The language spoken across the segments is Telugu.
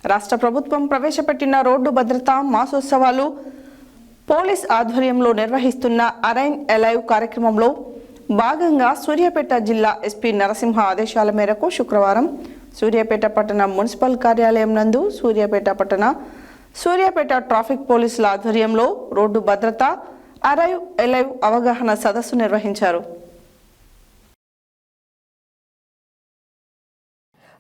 రాష్ట్ర ప్రభుత్వం ప్రవేశపెట్టిన రోడ్డు భద్రతా మాసోత్సవాలు పోలీస్ ఆధ్వర్యంలో నిర్వహిస్తున్న అరైన్ అలైవ్ కార్యక్రమంలో భాగంగా సూర్యాపేట జిల్లా ఎస్పీ నరసింహ ఆదేశాల మేరకు శుక్రవారం సూర్యాపేట పట్టణ మున్సిపల్ కార్యాలయం నందు సూర్యాపేట ట్రాఫిక్ పోలీసుల ఆధ్వర్యంలో రోడ్డు భద్రత అరైవ్ అలైవ్ అవగాహన సదస్సు నిర్వహించారు.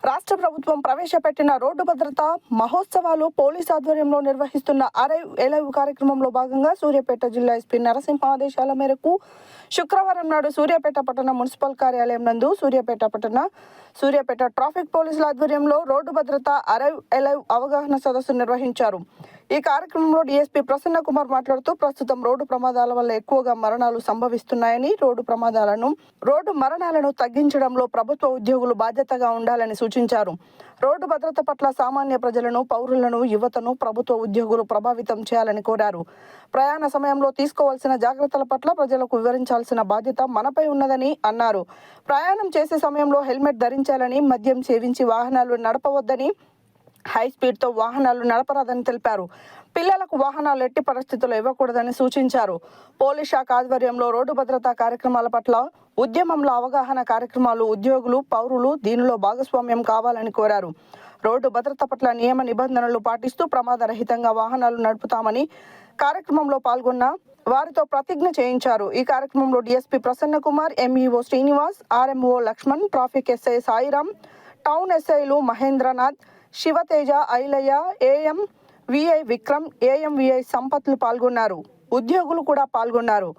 రాష్ట్ర ప్రభుత్వం ప్రవేశపెట్టిన రోడ్డు భద్రతా మహోత్సవాలు పోలీస్ ఆధ్వర్యంలో నిర్వహిస్తున్న అరైవ్ అలైవ్ కార్యక్రమంలో భాగంగా సూర్యాపేట జిల్లా ఎస్పీ నరసింహ ఆదేశాల మేరకు శుక్రవారం నాడు సూర్యాపేట పట్టణ మున్సిపల్ కార్యాలయం నందు సూర్యాపేట ట్రాఫిక్ పోలీసుల ఆధ్వర్యంలో రోడ్డు భద్రత అరైవ్ అలైవ్ అవగాహన సదస్సు నిర్వహించారు. ఈ కార్యక్రమంలో డీఎస్పీ ప్రసన్న కుమార్ మాట్లాడుతూ ప్రస్తుతం రోడ్డు ప్రమాదాల వల్ల ఎక్కువగా మరణాలు సంభవిస్తున్నాయని, రోడ్డు మరణాలను తగ్గించడంలో ప్రభుత్వ ఉద్యోగులు బాధ్యతగా ఉండాలని సూచించారు. రోడ్డు భద్రత పట్ల సామాన్య ప్రజలను, పౌరులను, యువతను ప్రభుత్వ ఉద్యోగులు ప్రభావితం చేయాలని కోరారు. ప్రయాణ సమయంలో తీసుకోవాల్సిన జాగ్రత్తల పట్ల ప్రజలకు వివరించాల్సిన బాధ్యత మనపై ఉన్నదని అన్నారు. ప్రయాణం చేసే సమయంలో హెల్మెట్ ధరించాలని, మద్యం సేవించి వాహనాలు నడపవద్దని, హై స్పీడ్తో వాహనాలు నడపరాదని తెలిపారు. పిల్లలకు వాహనాలు ఎట్టి పరిస్థితుల్లో ఇవ్వకూడదని సూచించారు. పోలీస్ శాఖ ఆధ్వర్యంలో రోడ్డు భద్రతా కార్యక్రమాల పట్ల ఉద్యమంలో అవగాహన కార్యక్రమాలు ఉద్యోగులు, పౌరులు దీనిలో భాగస్వామ్యం కావాలని కోరారు. రోడ్డు భద్రత పట్ల నియమ నిబంధనలు పాటిస్తూ ప్రమాదరహితంగా వాహనాలు నడుపుతామని కార్యక్రమంలో పాల్గొన్న వారితో ప్రతిజ్ఞ చేయించారు. ఈ కార్యక్రమంలో DSP Prasanna Kumar, MEO Srinivas, RMO Laxman, traffic SI Sairam, town ఎస్ఐలు Mahendranath, Sivateja, Ailayya, AM VI Vikram, AM VI సంపత్లు పాల్గొన్నారు. ఉద్యోగులు కూడా పాల్గొన్నారు.